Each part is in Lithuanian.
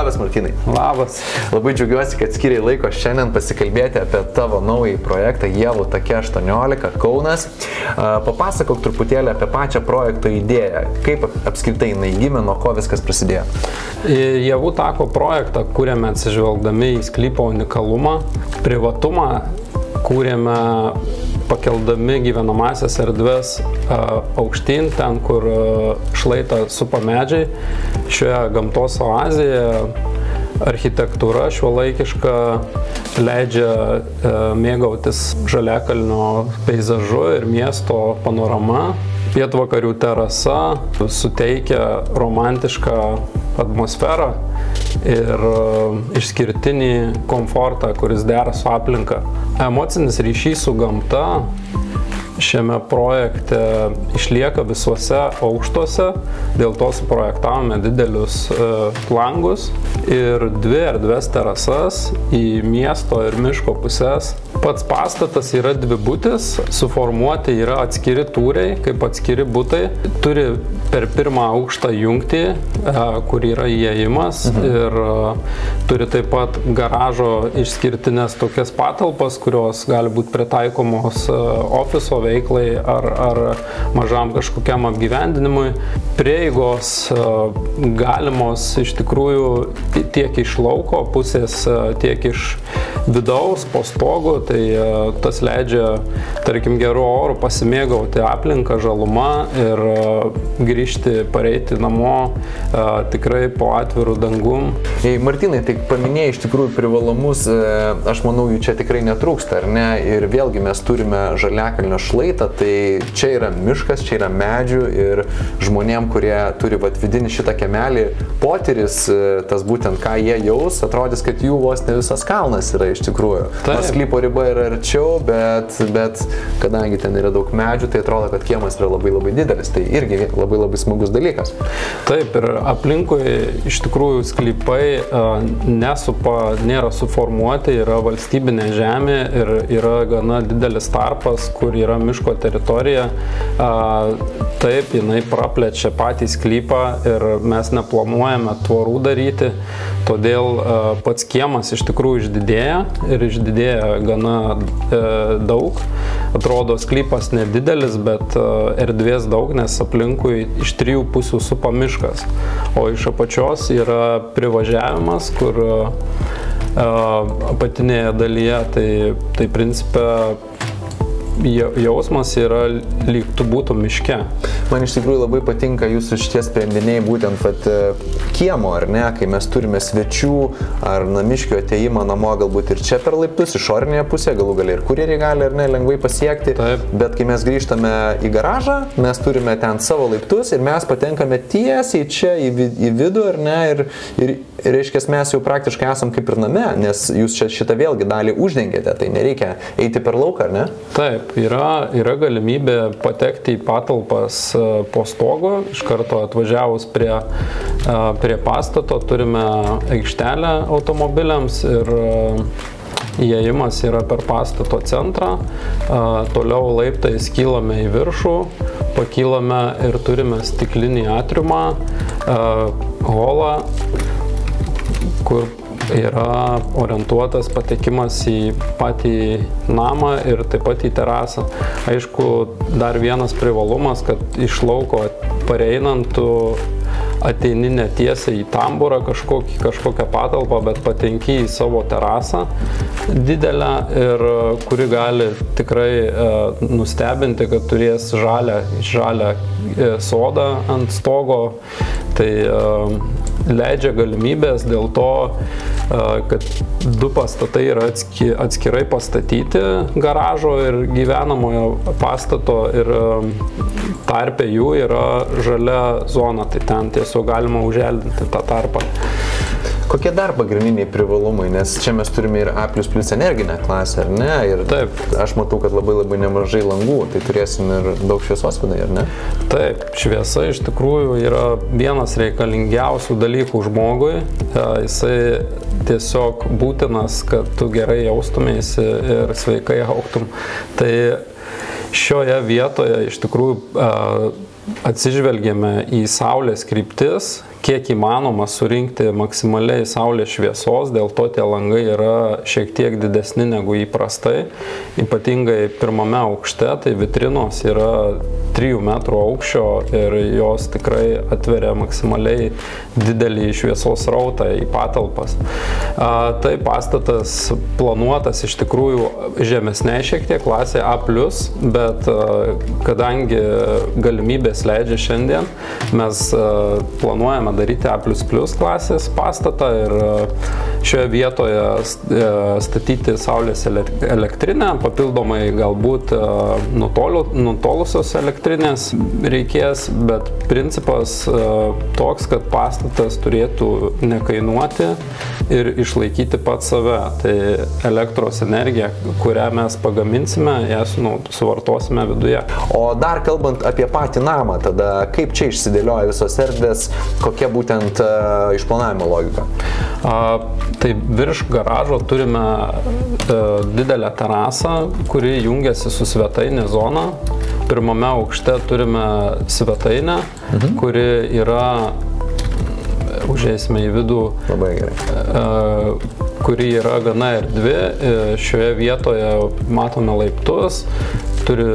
Labas, Martynai. Labas. Labai džiaugiuosi, kad skiriai laiko šiandien pasikalbėti apie tavo naują projektą Ievų take 18 Kaunas. Papasakok truputėlį apie pačią projekto idėją. Kaip apskritai jinai gimė, nuo ko viskas prasidėjo? Ievų tako projektą kūrėme atsižvelgdami į sklypo unikalumą, privatumą, kūrėme pakeldami gyvenamasias erdves aukštyn, ten, kur šlaitą supa medžiai. Šioje gamtos oazėje architektūra šiuolaikiška leidžia mėgautis žaliakalnio peizažu ir miesto panorama. Pietvakarių terasa suteikia romantišką atmosferą ir išskirtinį komfortą, kuris dera su aplinka. Emocinis ryšys su gamta šiame projekte išlieka visuose aukštuose, dėl to suprojektavome didelius langus ir dvi erdves terasas į miesto ir miško pusės. Pats pastatas yra dvibutis, suformuoti yra atskiri tūriai, kaip atskiri butai. Turi per pirmą aukštą jungtį, kur yra įėjimas ir turi taip pat garažo išskirtinės tokias patalpas, kurios gali būti pritaikomos ofiso veiklai ar mažam kažkokiam apgyvendinimui. Prieigos galimos iš tikrųjų tiek iš lauko pusės, tiek iš vidaus po stogu, tai tas leidžia, tarkim, geru oru pasimėgauti aplinką, žaluma ir grįžti, pareiti namo tikrai po atvirų dangum. Martynai, tai paminėjai iš tikrųjų privalumus, aš manau, jų čia tikrai netrūksta, ar ne? Ir vėlgi mes turime žaliakalnio šlaitą, tai čia yra miškas, čia yra medžių ir žmonėm, kurie turi vidinį šitą kemelį, potyris, tas būtent ką jie jaus, atrodys, kad jų vos ne visas kalnas yra iš tikrųjų. Nors sklypo riba yra arčiau, bet kadangi ten yra daug medžių, tai atrodo, kad kiemas yra labai didelis. Tai irgi labai smagus dalykas. Taip, ir aplinkui iš tikrųjų sklypai nėra suformuoti, yra valstybinė žemė ir yra gana didelis tarpas, kur yra miško teritorija. Taip, jinai praplečia patį sklypą ir mes neplanuojame tvorų daryti, todėl pats kiemas iš tikrųjų išdidėja ir išdidėja gana daug. Atrodo, sklypas nedidelis, bet erdvės daug, nes aplinkui iš trijų pusių supa miškas, o iš apačios yra privažiavimas, kur apatinėje dalyje, tai principe jausmas yra lyg tu būtum miške. Man iš tikrųjų labai patinka jūsų šitie sprendiniai būtent kiemo, ar ne, kai mes turime svečių ar namiškio ateimą namo, galbūt ir čia per laiptus, išorinėje pusėje, galų galiai ir kurjeriai gali, ar ne, lengvai pasiekti. Taip. Bet kai mes grįžtame į garažą, mes turime ten savo laiptus ir mes patenkame tiesiai čia į vidų, ar ne, ir reiškia, mes jau praktiškai esam kaip ir name, nes jūs čia šitą vėlgi dalį uždengėte, tai nereikia eiti per lauką, ar ne? Taip, yra galimybė patekti į patalpas po stogu, iš karto atvažiavus prie pastato turime aikštelę automobiliams ir įėjimas yra per pastato centrą, toliau laiptais kylame į viršų, pakylame ir turime stiklinį atriumą, holą, kur yra orientuotas patekimas į patį namą ir taip pat į terasą. Aišku, dar vienas privalumas, kad iš lauko pareinant tu ateini ne tiesiai į tamburą kažkokią patalpą, bet patenki į savo terasą didelę ir kuri gali tikrai nustebinti, kad turės žalią sodą ant stogo. Tai leidžia galimybės dėl to, kad du pastatai yra atskirai pastatyti, garažo ir gyvenamojo pastato, ir tarpe jų yra žalia zona, tai ten tiesiog galima užželdinti tą tarpą. Kokie dar pagrindiniai privalumai, nes čia mes turime ir A++ energinę klasę, ar ne? Ir taip, aš matau, kad labai nemažai langų, tai turėsim ir daug šviesos viduje, ar ne? Taip, šviesa iš tikrųjų yra vienas reikalingiausių dalykų žmogui. Jisai tiesiog būtinas, kad tu gerai jaustumėsi ir sveikai augtum. Tai šioje vietoje iš tikrųjų atsižvelgėme į saulės kryptis, kiek įmanoma surinkti maksimaliai saulės šviesos, dėl to tie langai yra šiek tiek didesni negu įprastai. Ypatingai pirmame aukšte, tai vitrinos yra 3 metrų aukščio ir jos tikrai atveria maksimaliai didelį šviesos srautą į patalpas. Tai pastatas planuotas iš tikrųjų žemesnei šiek tiek klasė A+, bet kadangi galimybės leidžia šiandien, mes planuojame daryti A++ klasės pastatą ir šioje vietoje statyti saulės elektrinę, papildomai galbūt nutolusios elektrinės reikės, bet principas toks, kad pastatas turėtų nekainuoti ir išlaikyti pats save. Tai elektros energija, kurią mes pagaminsime, ją suvartosime viduje. O dar kalbant apie patį namą, tada kaip čia išsidėlioja visos erdvės, kokia būtent išplanavimo logika? Tai virš garažo turime didelę terasą, kuri jungiasi su svetainė zona. Pirmame aukšte turime svetainę, kuri yra, užeisime į vidų, labai gerai, kuri yra gana erdvi. Šioje vietoje matome laiptus, turi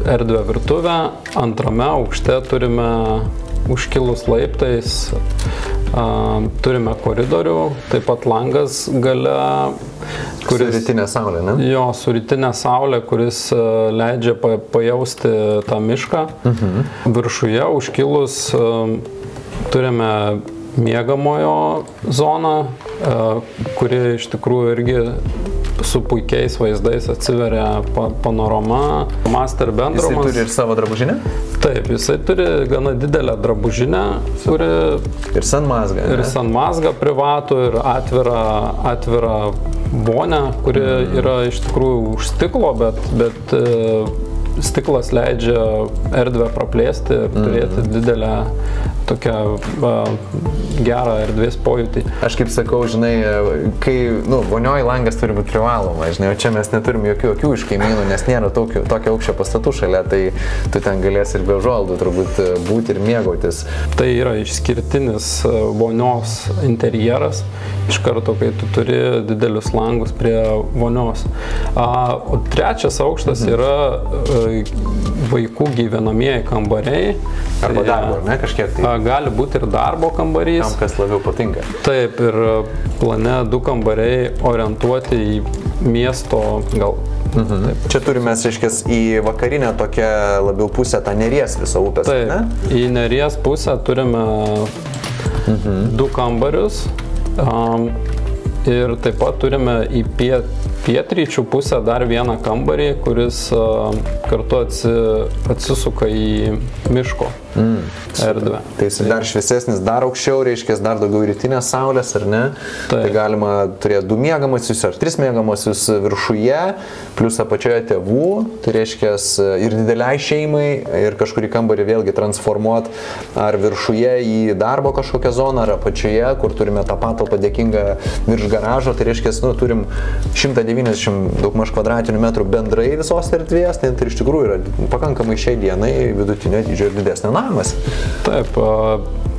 erdvę virtuvę. Antrame aukšte turime užkilus laiptais, turime koridorių, taip pat langas gale. Su rytinė saulė, ne? Jo, su rytinė saulė, kuris leidžia pajausti tą mišką. Viršuje užkilus turime miegamojo zoną, kuri iš tikrųjų irgi su puikiais vaizdais atsiveria panorama. Master bedroomas. Jisai turi ir savo drabužinę? Taip, jisai turi gana didelę drabužinę, kuri... Ir sanmazgą. Ir sanmazgą privatų, ir atvirą vonę, kuri yra iš tikrųjų už stiklo, bet stiklas leidžia erdvę praplėsti ir turėti didelę tokią gerą erdvės pojūtį. Aš kaip sakau, žinai, kai, vonioji langas turi būti privaloma, žinai, o čia mes neturim jokių akių iš kaimynų, nes nėra tokio aukščio pastatų šalia, tai tu ten galės ir be užuolaidų turbūt būti ir mėgautis. Tai yra išskirtinis vonios interjeras, iš karto, kai tu turi didelius langus prie vonios. O trečias aukštas yra vaikų gyvenamieji kambariai. Arba darbo, ne, kažkiek tai? Gali būti ir darbo kambarys. Tam, kas labiau patinka. Taip, ir plane 2 kambariai orientuoti į miesto gal. Taip. Čia turime, reiškės, į vakarinę tokią labiau pusę, tą Neries visą upės. Taip, ne? Į Neries pusę turime 2 kambarius. Ir taip pat turime į pietryčių pusę dar vieną kambarį, kuris kartu atsisuka į miško erdvę. Tai jis dar šviesesnis, dar aukščiau, reiškia, dar daugiau rytinės saulės, ar ne? Tai galima turėti 2 miegamosius ar 3 miegamosius viršuje, plus apačioje tėvų, tai reiškia ir dideliai šeimai, ir kažkurį kambarį vėlgi transformuoti ar viršuje į darbo kažkokią zoną, ar apačioje, kur turime tą patalpą dėkingą virš garažo, tai reiškia, turime 190 daugmaž kvadratinių metrų bendrai visos erdvės, tai iš tikrųjų yra pakankamai šiai dienai vidutinio dydžio ir didesnio namas. Taip,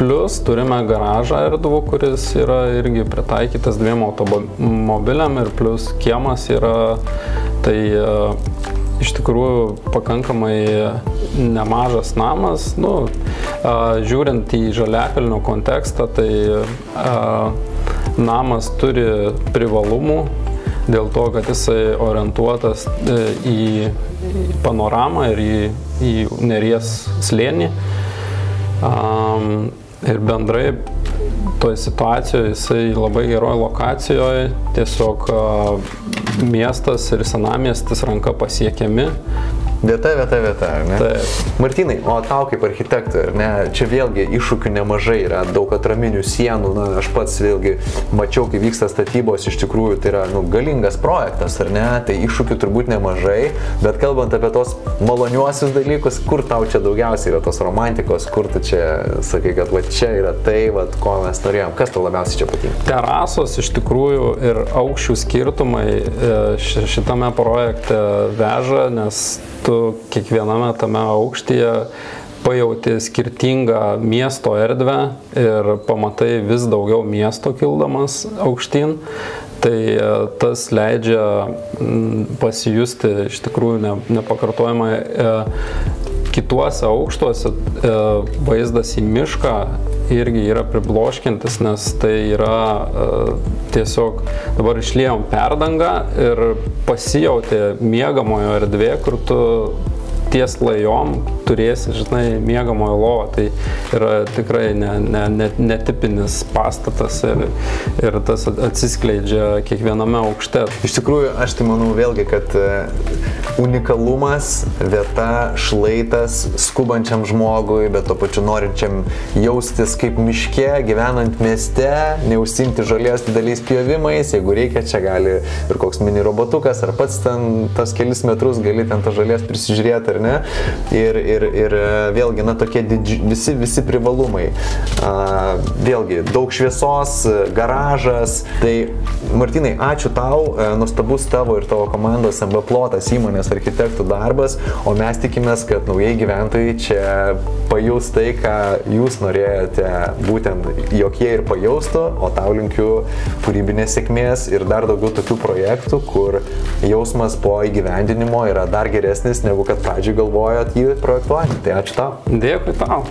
plus turime garažą erdvų, kuris yra irgi pritaikytas 2 automobiliam ir plus kiemas yra, tai iš tikrųjų pakankamai nemažas namas. Žiūrint į Žaliakalnio kontekstą, tai namas turi privalumų dėl to, kad jisai orientuotas į panoramą ir į Neries slėnį. Ir bendrai toj situacijoje jisai labai geroj lokacijoje, tiesiog miestas ir senamiestis ranka pasiekiami. Vieta, ar ne? Taip. Martynai, o tau kaip architektui, ar ne? Čia vėlgi iššūkių nemažai yra, daug atraminių sienų, aš pats vėlgi mačiau, kai vyksta statybos, iš tikrųjų tai yra galingas projektas, ar ne? Tai iššūkių turbūt nemažai, bet kalbant apie tos maloniuosius dalykus, kur tau čia daugiausiai yra tos romantikos, kur tu čia sakai, kad va čia yra tai, va, ko mes norėjom, kas tau labiausiai čia patinka? Terasos iš tikrųjų ir aukščių skirtumai šitame projekte veža, nes tu kiekviename tame aukštyje pajauti skirtingą miesto erdvę ir pamatai vis daugiau miesto kildamas aukštyn. Tai tas leidžia pasijusti iš tikrųjų nepakartojamai. Kituose aukštuose vaizdas į mišką irgi yra pribloškiantis, nes tai yra tiesiog dabar išliejom perdangą ir pasijauti miegamojo erdvė, kur tu ties lajom turėsi, žinai, miegamojo lovą. Tai yra tikrai netipinis pastatas ir tas atsiskleidžia kiekviename aukšte. Iš tikrųjų, aš tai manau vėlgi, kad unikalumas, vieta, šlaitas skubančiam žmogui, bet to pačiu norinčiam jaustis kaip miške, gyvenant mieste, neužsiimti žolės dideliais pjovimais, jeigu reikia, čia gali ir koks mini robotukas, ar pats ten tas kelis metrus gali ten tą žolės prisižiūrėti, ar ne? Ir vėlgi, tokie visi privalumai. Vėlgi, daug šviesos, garažas. Tai, Martynai, ačiū tau, nuostabus tavo ir tavo komandos MB Plotas įmonės architektų darbas, o mes tikimės, kad naujai gyventojai čia pajus tai, ką jūs norėjote, būtent, jog jie ir pajaustų, o tau linkiu kūrybinės sėkmės ir dar daugiau tokių projektų, kur jausmas po įgyvendinimo yra dar geresnis, negu kad pradžioj galvojot jį projektuoti. Tai ačiū tau. Dėkui tau.